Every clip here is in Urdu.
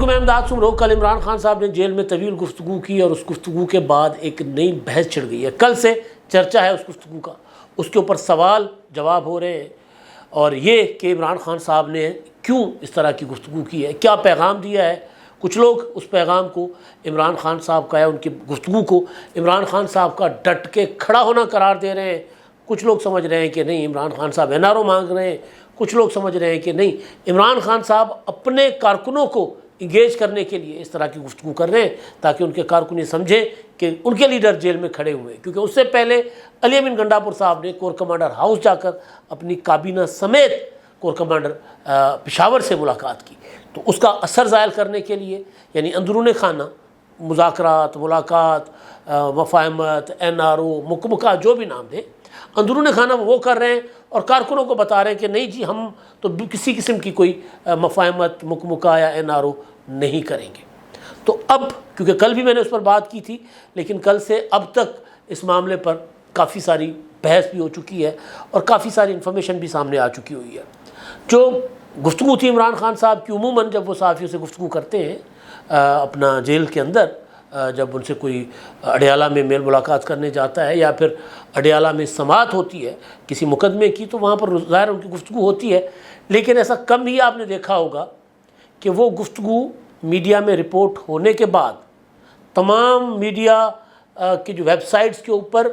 میں امداد سمرو، کل عمران خان صاحب نے جیل میں طویل گفتگو کی اور اس گفتگو کے بعد ایک نئی بحث چھڑ گئی ہے۔ کل سے چرچا ہے اس گفتگو کا، اس کے اوپر سوال جواب ہو رہے ہیں، اور یہ کہ عمران خان صاحب نے کیوں اس طرح کی گفتگو کی ہے، کیا پیغام دیا ہے۔ کچھ لوگ اس پیغام کو عمران خان صاحب کا یا ان کی گفتگو کو عمران خان صاحب کا ڈٹ کے کھڑا ہونا قرار دے رہے ہیں، کچھ لوگ سمجھ رہے ہیں کہ نہیں عمران خان صاحب NRO مانگ رہے ہیں، کچھ لوگ سمجھ رہے ہیں کہ نہیں عمران خان صاحب اپنے کارکنوں کو انگیج کرنے کے لیے اس طرح کی گفتگو کر رہے ہیں تاکہ ان کے کارکن یہ سمجھیں کہ ان کے لیڈر جیل میں کھڑے ہوئے ہیں۔ کیونکہ اس سے پہلے علی امین گنڈا پور صاحب نے کور کمانڈر ہاؤس جا کر اپنی کابینہ سمیت کور کمانڈر پشاور سے ملاقات کی، تو اس کا اثر زائل کرنے کے لیے یعنی اندرون خانہ مذاکرات، ملاقات، مفاہمت، NRO، مکمکہ، جو بھی نام دیں، اندرون خانہ وہ کر رہے ہیں اور کارکنوں کو بتا رہے ہیں کہ نہیں جی ہم تو کسی قسم کی کوئی مفاہمت، مکمکہ یا NRO نہیں کریں گے۔ تو اب کیونکہ کل بھی میں نے اس پر بات کی تھی، لیکن کل سے اب تک اس معاملے پر کافی ساری بحث بھی ہو چکی ہے اور کافی ساری انفارمیشن بھی سامنے آ چکی ہوئی ہے۔ جو گفتگو تھی عمران خان صاحب کی، عموماً جب وہ صحافیوں سے گفتگو کرتے ہیں اپنا جیل کے اندر، جب ان سے کوئی اڈیالہ میں میل ملاقات کرنے جاتا ہے یا پھر اڈیالہ میں سماعت ہوتی ہے کسی مقدمے کی، تو وہاں پر ظاہر ان کی گفتگو ہوتی ہے، لیکن ایسا کم ہی آپ نے دیکھا ہوگا کہ وہ گفتگو میڈیا میں رپورٹ ہونے کے بعد، تمام میڈیا کی جو ویب سائٹس کے اوپر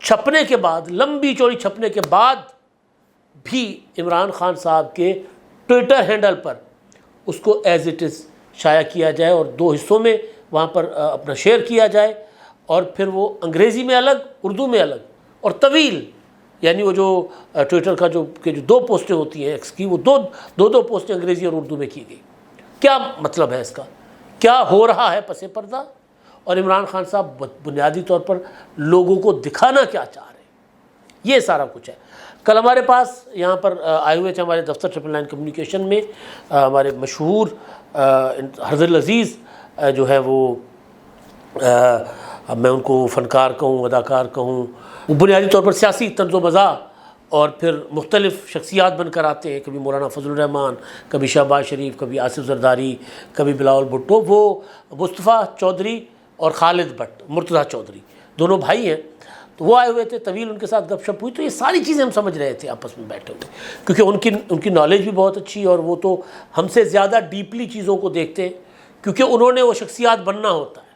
چھپنے کے بعد، لمبی چوڑی چھپنے کے بعد بھی عمران خان صاحب کے ٹویٹر ہینڈل پر اس کو ایز اٹ از شائع کیا جائے اور دو حصوں میں وہاں پر اپنا شیئر کیا جائے، اور پھر وہ انگریزی میں الگ، اردو میں الگ، اور طویل، یعنی وہ جو ٹویٹر کا جو دو پوسٹیں ہوتی ہیں ایکس کی، وہ دو پوسٹیں انگریزی اور اردو میں کی گئی۔ کیا مطلب ہے اس کا؟ کیا ہو رہا ہے پس پردہ؟ اور عمران خان صاحب بنیادی طور پر لوگوں کو دکھانا کیا چاہ رہے ہیں، یہ سارا کچھ ہے۔ کل ہمارے پاس یہاں پر آئے ہوئے تھے ہمارے دفتر 999 کمیونیکیشن میں ہمارے مشہور حضر العزیز جو ہے وہ، میں ان کو فنکار کہوں، اداکار کہوں، وہ بنیادی طور پر سیاسی طنز و مزاح اور پھر مختلف شخصیات بن کر آتے ہیں، کبھی مولانا فضل الرحمان، کبھی شہباز شریف، کبھی آصف زرداری، کبھی بلاول بھٹو۔ وہ مصطفیٰ چودھری اور خالد بٹ، مرتضیٰ چودھری، دونوں بھائی ہیں، تو وہ آئے ہوئے تھے، طویل ان کے ساتھ گپ شپ ہوئی، تو یہ ساری چیزیں ہم سمجھ رہے تھے آپس میں بیٹھے ہوئے، کیونکہ ان کی نالج بھی بہت اچھی ہے اور وہ تو ہم سے زیادہ ڈیپلی چیزوں کو دیکھتے ہیں، کیونکہ انہوں نے وہ شخصیات بننا ہوتا ہے،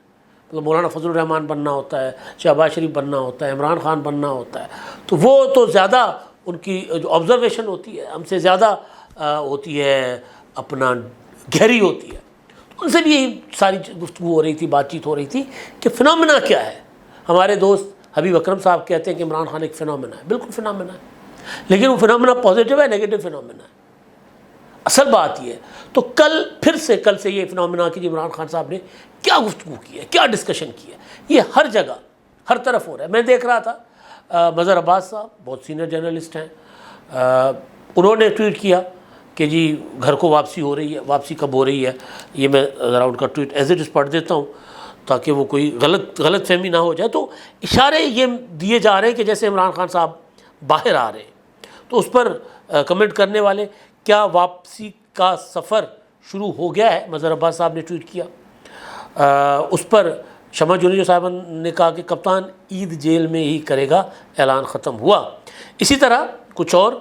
مطلب مولانا فضل الرحمان بننا ہوتا ہے، شہباز شریف بننا ہوتا ہے، عمران خان بننا ہوتا ہے، تو وہ تو زیادہ ان کی جو آبزرویشن ہوتی ہے ہم سے زیادہ ہوتی ہے، اپنا گہری ہوتی ہے۔ تو ان سے بھی یہی ساری گفتگو ہو رہی تھی، بات چیت ہو رہی تھی کہ فنومینا کیا ہے۔ ہمارے دوست حبیب اکرم صاحب کہتے ہیں کہ عمران خان ایک فنومینا ہے، بالکل فنومینا ہے، لیکن وہ فنومینا پازیٹیو ہے، نیگیٹو فنومینا ہے۔ اصل بات یہ ہے، تو کل سے یہ فنومینا کی عمران خان صاحب نے کیا گفتگو کی ہے، کیا ڈسکشن کی ہے، یہ ہر جگہ ہر طرف ہو رہا ہے۔ میں دیکھ رہا تھا مظہر عباس صاحب بہت سینئر جرنلسٹ ہیں، انہوں نے ٹویٹ کیا کہ جی گھر کو واپسی ہو رہی ہے، واپسی کب ہو رہی ہے، یہ میں ذرا ان کا ٹویٹ ایز اٹ از پڑھ دیتا ہوں تاکہ وہ کوئی غلط فہمی نہ ہو جائے۔ تو اشارے یہ دیے جا رہے ہیں کہ جیسے عمران خان صاحب باہر آ رہے ہیں، تو اس پر کمنٹ کرنے والے، کیا واپسی کا سفر شروع ہو گیا ہے؟ مظہر عباس صاحب نے ٹویٹ کیا۔ اس پر شمع جونیجو صاحبہ نے کہا کہ کپتان عید جیل میں ہی کرے گا، اعلان ختم ہوا۔ اسی طرح کچھ اور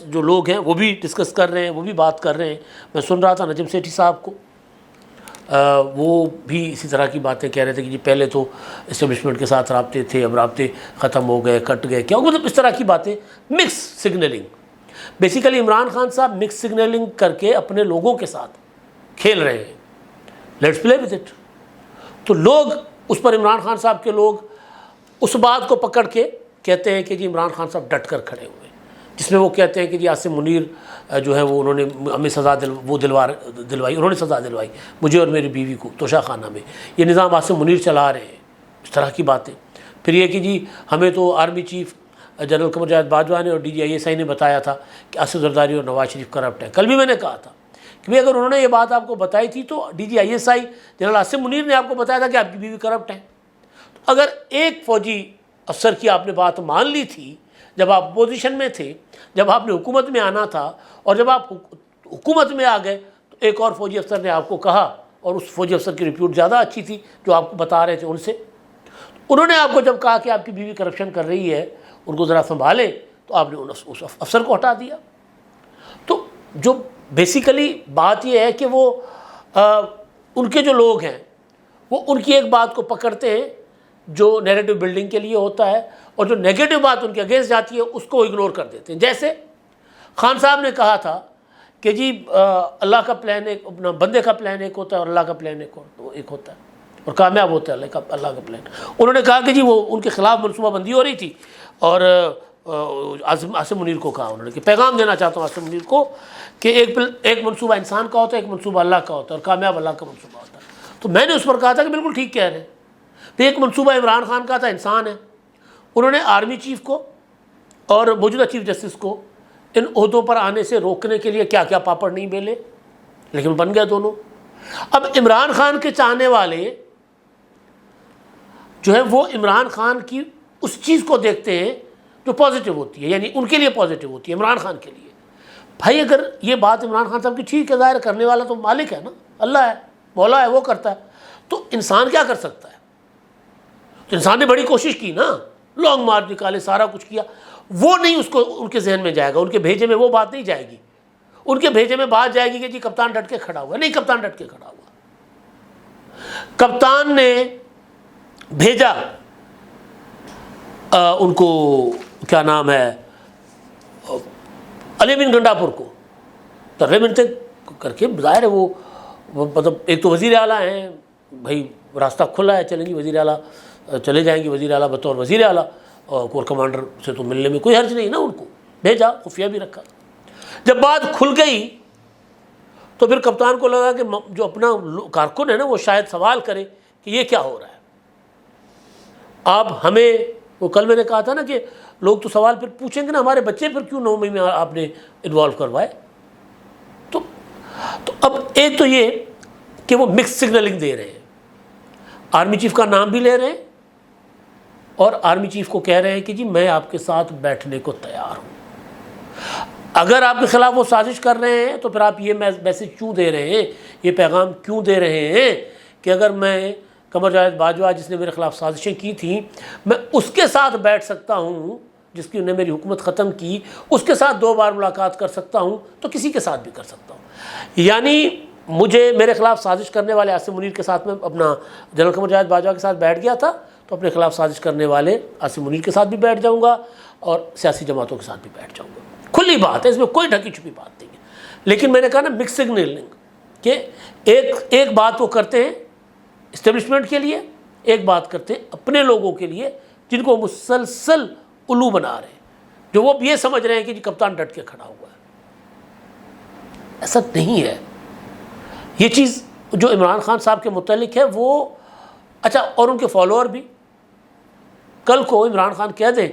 جو لوگ ہیں وہ بھی ڈسکس کر رہے ہیں، وہ بھی بات کر رہے ہیں۔ میں سن رہا تھا نجم سیٹھی صاحب کو، وہ بھی اسی طرح کی باتیں کہہ رہے تھے کہ جی پہلے تو اسٹیبلشمنٹ کے ساتھ رابطے تھے، اب رابطے ختم ہو گئے، کٹ گئے، کیا مطلب اس طرح کی باتیں، mix signalling. Basically Imran Khan صاحب مکس سگنلنگ کر کے اپنے لوگوں کے ساتھ کھیل رہے ہیں، لیٹس پلے وتھ اٹ۔ تو لوگ اس پر، عمران خان صاحب کے لوگ اس بات کو پکڑ کے کہتے ہیں کہ جی عمران خان صاحب ڈٹ کر کھڑے ہوئے، جس میں وہ کہتے ہیں کہ جی عاصم منیر جو ہے وہ انہوں نے ہمیں سزا دلوائی، انہوں نے سزا دلوائی مجھے اور میری بیوی کو توشہ خانہ میں، یہ نظام عاصم منیر چلا رہے ہیں، اس طرح کی باتیں۔ پھر یہ کہ جی ہمیں تو army chief general Qamar Javed Bajwa نے اور DGISI نے بتایا تھا کہ آصف زرداری اور نواز شریف کرپٹ ہیں۔ کل بھی میں نے کہا تھا کہ بھئی اگر انہوں نے یہ بات آپ کو بتائی تھی تو DGISI جنرل عاصم منیر نے آپ کو بتایا تھا کہ آپ کی بیوی کرپٹ ہیں۔ تو اگر ایک فوجی افسر کی آپ نے بات مان لی تھی جب آپ اپوزیشن میں تھے، جب آپ نے حکومت میں آنا تھا، اور جب آپ حکومت میں آ گئے تو ایک اور فوجی افسر نے آپ کو کہا، اور اس فوجی افسر کی رپورٹ زیادہ اچھی تھی جو آپ کو بتا رہے تھے ان سے، انہوں نے آپ کو جب کہا کہ آپ کی بیوی کرپشن کر رہی ہے، ان کو ذرا سنبھالیں، تو آپ نے اس افسر کو ہٹا دیا۔ تو جو بیسیکلی بات یہ ہے کہ وہ ان کے جو لوگ ہیں وہ ان کی ایک بات کو پکڑتے ہیں جو نیریٹو بلڈنگ کے لیے ہوتا ہے، اور جو نیگیٹو بات ان کے اگینسٹ جاتی ہے اس کو اگنور کر دیتے ہیں۔ جیسے خان صاحب نے کہا تھا کہ جی اللہ کا پلان ایک، اپنا بندے کا پلان ایک ہوتا ہے اور اللہ کا پلان ایک ہوتا ہے، اور کامیاب ہوتا ہے اللہ کا پلان۔ انہوں نے کہا کہ جی وہ ان کے خلاف منصوبہ بندی ہو رہی تھی، اور عاصم منیر کو کہا انہوں نے کہ پیغام دینا چاہتا ہوں عاصم منیر کو کہ ایک منصوبہ انسان کا ہوتا ہے، ایک منصوبہ اللہ کا ہوتا ہے، اور کامیاب اللہ کا منصوبہ ہوتا ہے۔ تو میں نے اس پر کہا تھا کہ بالکل ٹھیک کہہ رہے ہیں۔ تو ایک منصوبہ عمران خان کا تھا، انسان ہے، انہوں نے آرمی چیف کو اور موجودہ چیف جسٹس کو ان عہدوں پر آنے سے روکنے کے لیے کیا کیا پاپڑ نہیں بیلے، لیکن بن گئے دونوں۔ اب عمران خان کے چاہنے والے جو ہے وہ عمران خان کی اس چیز کو دیکھتے ہیں جو پازیٹیو ہوتی ہے، یعنی ان کے لیے پازیٹیو ہوتی ہے، عمران خان کے لیے۔ بھائی اگر یہ بات عمران خان صاحب کی ٹھیک ہے، ظاہر کرنے والا تو مالک ہے نا، اللہ ہے، مولا ہے، وہ کرتا ہے، تو انسان کیا کر سکتا ہے؟ تو انسان نے بڑی کوشش کی نا، لانگ مارچ نکالے، سارا کچھ کیا، وہ نہیں اس کو ان کے ذہن میں جائے گا، ان کے بھیجے میں وہ بات نہیں جائے گی۔ ان کے بھیجے میں بات جائے گی کہ جی کپتان ڈٹ کے کھڑا ہوا، نہیں کپتان ڈٹ کے کھڑا ہوا۔ کپتان نے بھیجا ان کو، کیا نام ہے، علی بن گنڈاپور کو، ترغیب منتے کر کے، ظاہر ہے وہ مطلب ایک تو وزیر اعلیٰ ہیں، بھائی راستہ کھلا ہے، چلیں گی وزیر اعلیٰ، چلے جائیں گے وزیر اعلیٰ بطور وزیر اعلیٰ، اور کور کمانڈر سے تو ملنے میں کوئی حرج نہیں نا، ان کو بھیجا، خفیہ بھی رکھا۔ جب بات کھل گئی تو پھر کپتان کو لگا کہ جو اپنا کارکن ہے نا وہ شاید سوال کرے کہ یہ کیا ہو رہا ہے۔ آپ ہمیں، وہ کل میں نے کہا تھا نا کہ لوگ تو سوال پھر پوچھیں گے نا، ہمارے بچے پھر کیوں 9 مئی میں آپ نے انوالو کروائے؟ تو اب ایک تو یہ کہ وہ مکس سگنلنگ دے رہے ہیں، آرمی چیف کا نام بھی لے رہے ہیں، اور آرمی چیف کو کہہ رہے ہیں کہ جی میں آپ کے ساتھ بیٹھنے کو تیار ہوں۔ اگر آپ کے خلاف وہ سازش کر رہے ہیں تو پھر آپ یہ میسج کیوں دے رہے ہیں، یہ پیغام کیوں دے رہے ہیں کہ اگر میں قمر جاوید باجوہ جس نے میرے خلاف سازشیں کی تھیں، میں اس کے ساتھ بیٹھ سکتا ہوں، جس کی انہیں میری حکومت ختم کی، اس کے ساتھ 2 بار ملاقات کر سکتا ہوں، تو کسی کے ساتھ بھی کر سکتا ہوں۔ یعنی مجھے میرے خلاف سازش کرنے والے عاصم منیر کے ساتھ میں اپنا جنرل قمر جاوید باجوہ کے ساتھ بیٹھ گیا تھا، تو اپنے خلاف سازش کرنے والے عاصم منیر کے ساتھ بھی بیٹھ جاؤں گا، اور سیاسی جماعتوں کے ساتھ بھی بیٹھ جاؤں گا۔ کھلی بات ہے، اس میں کوئی ڈھکی چھپی بات نہیں ہے۔ لیکن میں نے کہا نا مکس سگنلنگ، کہ ایک بات وہ کرتے ہیں اسٹیبلشمنٹ کے لیے، ایک بات کرتے ہیں اپنے لوگوں کے لیے جن کو مسلسل الو بنا رہے ہیں، جو وہ یہ سمجھ رہے ہیں کہ جی کپتان ڈٹ کے کھڑا ہوا ہے۔ ایسا نہیں ہے۔ یہ چیز جو عمران خان صاحب کے متعلق ہے وہ، اچھا، اور ان کے فالوور بھی کل کو عمران خان کہہ دیں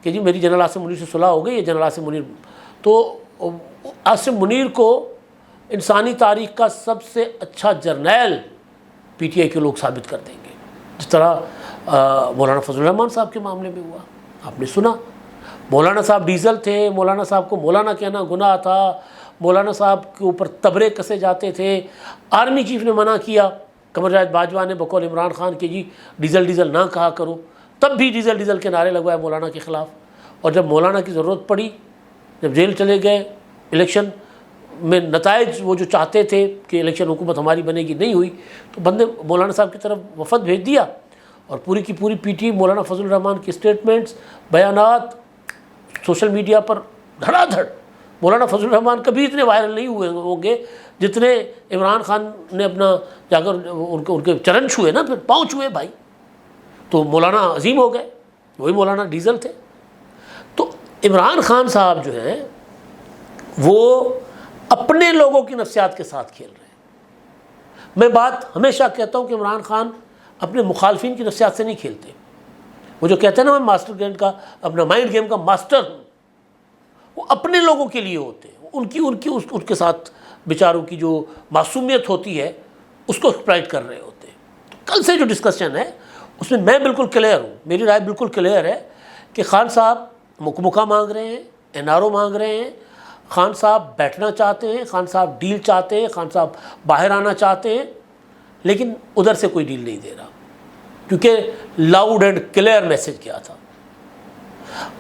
کہ جی میری جنرل عاصم منیر سے صلح ہو گئی ہے، جنرل عاصم منیر، تو عاصم منیر کو انسانی تاریخ کا سب سے اچھا جرنیل پی ٹی آئی کے لوگ ثابت کر دیں گے، جس طرح مولانا فضل الرحمان صاحب کے معاملے میں ہوا۔ آپ نے سنا مولانا صاحب ڈیزل تھے، مولانا صاحب کو مولانا کہنا گناہ تھا، مولانا صاحب کے اوپر تبرے کسے جاتے تھے، آرمی چیف نے منع کیا، قمر جاوید باجوہ نے بقول عمران خان کہ جی ڈیزل نہ کہا کرو، تب بھی ڈیزل کے نعرے لگوائے مولانا کے خلاف، اور جب مولانا کی ضرورت پڑی، جب جیل چلے گئے، الیکشن میں نتائج وہ جو چاہتے تھے کہ الیکشن حکومت ہماری بنے گی نہیں ہوئی، تو بندے مولانا صاحب کی طرف وفد بھیج دیا، اور پوری کی پوری پی ٹی مولانا فضل الرحمان کی اسٹیٹمنٹس، بیانات سوشل میڈیا پر دھڑا دھڑ۔ مولانا فضل الرحمان کبھی اتنے وائرل نہیں ہوئے ہوں گے جتنے عمران خان نے اپنا جا کر ان کے چرن چھوئے نا، پھر پاؤں چھوئے بھائی، تو مولانا عظیم ہو گئے، وہی مولانا ڈیزل تھے۔ تو عمران خان صاحب جو ہیں وہ اپنے لوگوں کی نفسیات کے ساتھ کھیل رہے ہیں۔ میں بات ہمیشہ کہتا ہوں کہ عمران خان اپنے مخالفین کی نفسیات سے نہیں کھیلتے۔ وہ جو کہتے ہیں نا میں ماسٹر گیم کا، اپنا مائنڈ گیم کا ماسٹر ہوں، وہ اپنے لوگوں کے لیے ہوتے ہیں، ان کے ساتھ بیچاروں کی جو معصومیت ہوتی ہے اس کو ایکسپلائٹ کر رہے ہوتے ہیں۔ تو کل سے جو ڈسکشن ہے اس میں بالکل کلیئر ہوں، میری رائے بالکل کلیئر ہے کہ خان صاحب مکمکہ مانگ رہے ہیں، این آر او مانگ رہے ہیں، خان صاحب بیٹھنا چاہتے ہیں، خان صاحب ڈیل چاہتے ہیں، خان صاحب باہر آنا چاہتے ہیں، لیکن ادھر سے کوئی ڈیل نہیں دے رہا، کیونکہ لاؤڈ اینڈ کلیئر میسج کیا تھا۔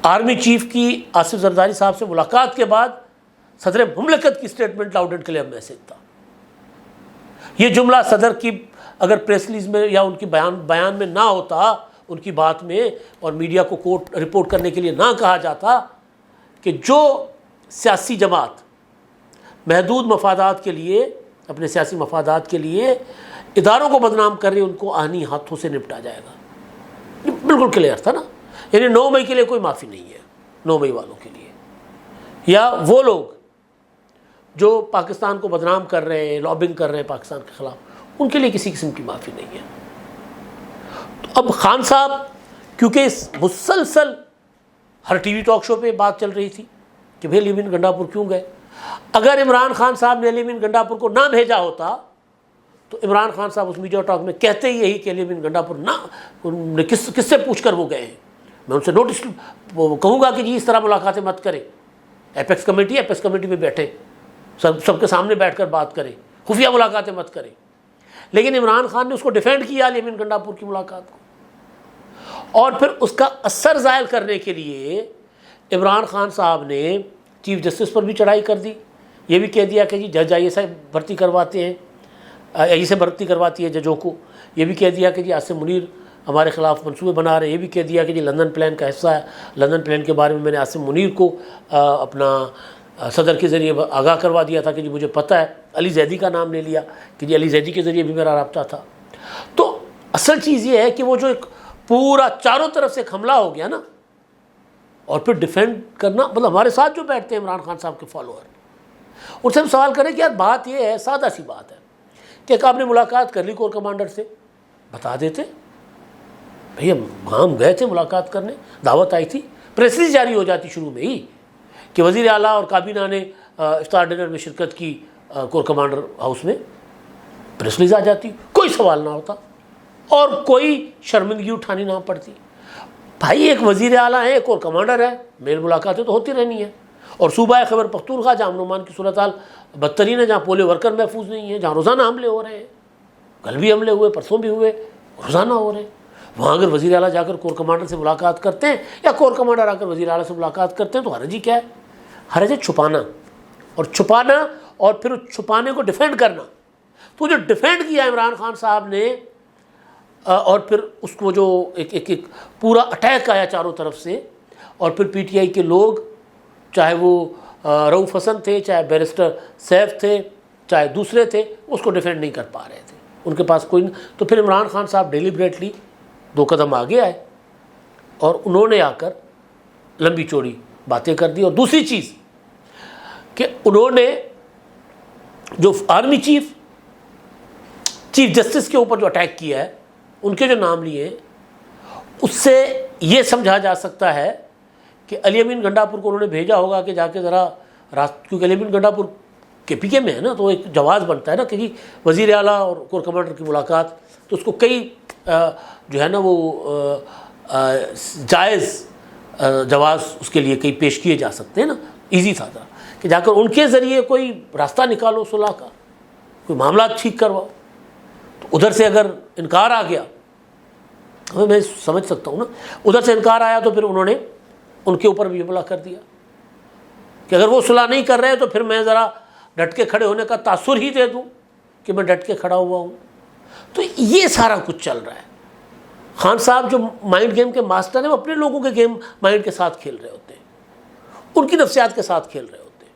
آرمی چیف کی آصف زرداری صاحب سے ملاقات کے بعد صدر مملکت کی statement loud and clear message تھا۔ یہ جملہ صدر کی اگر پریس ریلیز میں یا ان کی بیان میں نہ ہوتا، ان کی بات میں، اور میڈیا کو کوٹ رپورٹ کرنے کے لیے نہ کہا جاتا کہ جو سیاسی جماعت محدود مفادات کے لیے، اپنے سیاسی مفادات کے لیے اداروں کو بدنام کر رہے ہیں، ان کو آہنی ہاتھوں سے نپٹا جائے گا، بالکل کلیئر تھا نا۔ یعنی 9 مئی کے لیے کوئی معافی نہیں ہے، 9 مئی والوں کے لیے، یا وہ لوگ جو پاکستان کو بدنام کر رہے ہیں، لابنگ کر رہے ہیں پاکستان کے خلاف، ان کے لیے کسی قسم کی معافی نہیں ہے۔ تو اب خان صاحب، کیونکہ اس مسلسل ہر ٹی وی ٹاک شو پہ بات چل رہی تھی کہ بھائی علی امین گنڈا پور کیوں گئے، اگر عمران خان صاحب نے علی امین گنڈا پور کو نہ بھیجا ہوتا تو عمران خان صاحب اس میڈیا ٹاک میں کہتے ہی یہی کہ علی امین گنڈا پور نہ کس سے پوچھ کر وہ گئے ہیں۔ میں ان سے نوٹس کہوں گا کہ جی اس طرح ملاقاتیں مت کریں، ایپیکس کمیٹی میں بیٹھیں، سب کے سامنے بیٹھ کر بات کریں، خفیہ ملاقاتیں مت کریں۔ لیکن عمران خان نے اس کو ڈیفینڈ کیا علی امین گنڈا پور کی ملاقات کو، اور پھر اس کا اثر زائل کرنے کے لیے عمران خان صاحب نے چیف جسٹس پر بھی چڑھائی کر دی، یہ بھی کہہ دیا کہ جی جج آئی ایس آئی بھرتی کرواتے ہیں، آئی سے بھرتی کرواتی ہے ججوں کو، یہ بھی کہہ دیا کہ جی عاصم منیر ہمارے خلاف منصوبے بنا رہے ہیں، یہ بھی کہہ دیا کہ جی لندن پلان کا حصہ ہے، لندن پلان کے بارے میں میں نے عاصم منیر کو اپنا صدر کے ذریعے آگاہ کروا دیا تھا کہ جی مجھے پتہ ہے، علی زیدی کا نام لے لیا کہ جی علی زیدی کے ذریعے بھی میرا رابطہ تھا۔ تو اصل چیز یہ ہے کہ وہ جو ایک پورا چاروں طرف سے ایک حملہ ہو گیا نا، اور پھر ڈیفینڈ کرنا، مطلب ہمارے ساتھ جو بیٹھتے ہیں عمران خان صاحب کے فالوور، ان سے ہم سوال کریں کہ یار بات یہ ہے، سادہ سی بات ہے کہ ایک آپ نے ملاقات کر لی کور کمانڈر سے، بتا دیتے بھئی ہم گئے تھے ملاقات کرنے، دعوت آئی تھی، پریس ریلیز جاری ہو جاتی شروع میں ہی کہ وزیر اعلیٰ اور کابینہ نے افطار ڈنر میں شرکت کی کور کمانڈر ہاؤس میں، پریس ریلیز آ جاتی، کوئی سوال نہ ہوتا اور کوئی شرمندگی اٹھانی نہ پڑتی۔ بھائی ایک وزیر اعلیٰ ہے، ایک اور کمانڈر ہے، میل ملاقاتیں تو ہوتی رہنی ہیں، اور صوبہ خیبر پختونخوا جہاں امن و امان کی صورتحال بدترین ہے، جہاں پولیو ورکر محفوظ نہیں ہیں، جہاں روزانہ حملے ہو رہے ہیں، کل بھی حملے ہوئے، پرسوں بھی ہوئے، روزانہ ہو رہے ہیں، وہاں اگر وزیر اعلیٰ جا کر کور کمانڈر سے ملاقات کرتے ہیں یا کور کمانڈر آ کر وزیر اعلیٰ سے ملاقات کرتے ہیں تو حرج ہی کیا ہے؟ حرج ہے چھپانا، اور پھر چھپانے کو ڈیفینڈ کرنا۔ تو جو ڈیفینڈ کیا عمران خان صاحب نے، اور پھر اس کو جو ایک پورا اٹیک آیا چاروں طرف سے، اور پھر پی ٹی آئی کے لوگ، چاہے وہ رؤوف حسن تھے، چاہے بیرسٹر سیف تھے، چاہے دوسرے تھے، اس کو ڈیفینڈ نہیں کر پا رہے تھے، ان کے پاس کوئی نہیں۔ تو پھر عمران خان صاحب ڈیلیبریٹلی 2 قدم آگے آئے اور انہوں نے آ کر لمبی چوڑی باتیں کر دی۔ اور دوسری چیز کہ انہوں نے جو آرمی چیف جسٹس کے اوپر جو اٹیک کیا ہے، ان کے جو نام لیے ہیں، اس سے یہ سمجھا جا سکتا ہے کہ علی امین گنڈا پور کو انہوں نے بھیجا ہوگا کہ جا کے ذرا کیونکہ علی امین گنڈا پور کے پی کے میں ہے نا، تو ایک جواز بنتا ہے نا کہ جی وزیر اعلیٰ اور کور کمانڈر کی ملاقات، تو اس کو کئی جو ہے نا وہ جائز جواز اس کے لیے کئی پیش کیے جا سکتے ہیں نا، ایزی تھا کہ جا کر ان کے ذریعے کوئی راستہ نکالو صلح کا، کوئی معاملات ٹھیک کرواؤ۔ تو ادھر سے اگر انکار آ گیا، میں سمجھ سکتا ہوں نا، ادھر سے انکار آیا تو پھر انہوں نے ان کے اوپر بھی حملہ کر دیا کہ اگر وہ صلح نہیں کر رہے تو پھر میں ذرا ڈٹ کے کھڑے ہونے کا تاثر ہی دے دوں کہ میں ڈٹ کے کھڑا ہوا ہوں۔ تو یہ سارا کچھ چل رہا ہے۔ خان صاحب جو مائنڈ گیم کے ماسٹر ہیں، وہ اپنے لوگوں کے گیم مائنڈ کے ساتھ کھیل رہے ہوتے ہیں، ان کی نفسیات کے ساتھ کھیل رہے ہوتے ہیں،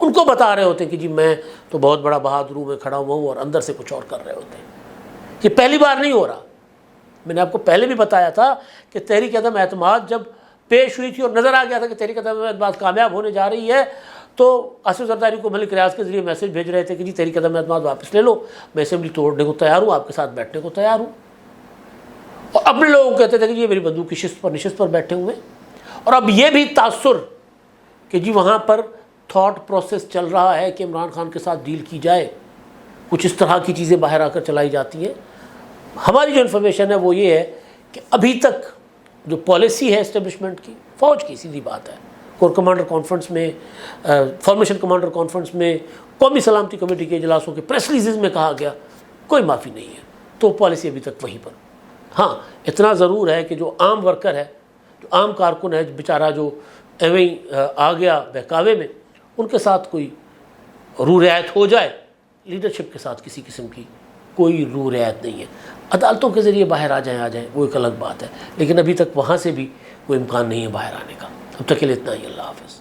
ان کو بتا رہے ہوتے ہیں کہ جی میں تو بہت بڑا بہادر ہوں، میں کھڑا ہوا ہوں، اور اندر سے کچھ اور کر رہے ہوتے ہیں۔ یہ پہلی بار نہیں ہو رہا، میں نے آپ کو پہلے بھی بتایا تھا کہ تحریک عدم اعتماد جب پیش ہوئی تھی اور نظر آ گیا تھا کہ تحریک عدم اعتماد کامیاب ہونے جا رہی ہے، تو آصف زرداری کو ملک ریاض کے ذریعے میسج بھیج رہے تھے کہ جی تحریک عدم اعتماد واپس لے لو، میں اسمبلی توڑنے کو تیار ہوں، آپ کے ساتھ بیٹھنے کو تیار ہوں، اور اپنے لوگوں کو کہتے تھے کہ جی یہ میری بندوق کی نشست پر بیٹھے ہوئے۔ اور اب یہ بھی تاثر کہ جی وہاں پر تھاٹ پروسیس چل رہا ہے کہ عمران خان کے ساتھ ڈیل کی جائے، کچھ اس طرح کی چیزیں باہر آ کر چلائی جاتی ہیں۔ ہماری جو انفارمیشن ہے وہ یہ ہے کہ ابھی تک جو پالیسی ہے اسٹیبلشمنٹ کی، فوج کی سیدھی بات ہے، کور کمانڈر کانفرنس میں، فارمیشن کمانڈر کانفرنس میں، قومی سلامتی کمیٹی کے اجلاسوں کے پریس ریلیزز میں کہا گیا، کوئی معافی نہیں ہے. تو پالیسی ابھی تک وہیں پر. ہاں اتنا ضرور ہے کہ جو عام ورکر ہے، جو عام کارکن ہے، بیچارہ جو ایویں آ گیا بہکاوے میں، ان کے ساتھ کوئی رو رعایت ہو جائے. لیڈرشپ کے ساتھ کسی قسم کی کوئی رو رعایت نہیں ہے. عدالتوں کے ذریعے باہر آ جائیں وہ ایک الگ بات ہے، لیکن ابھی تک وہاں سے بھی کوئی امکان نہیں ہے باہر آنے کا. اب تک کے لیے اتنا ہی. اللہ حافظ.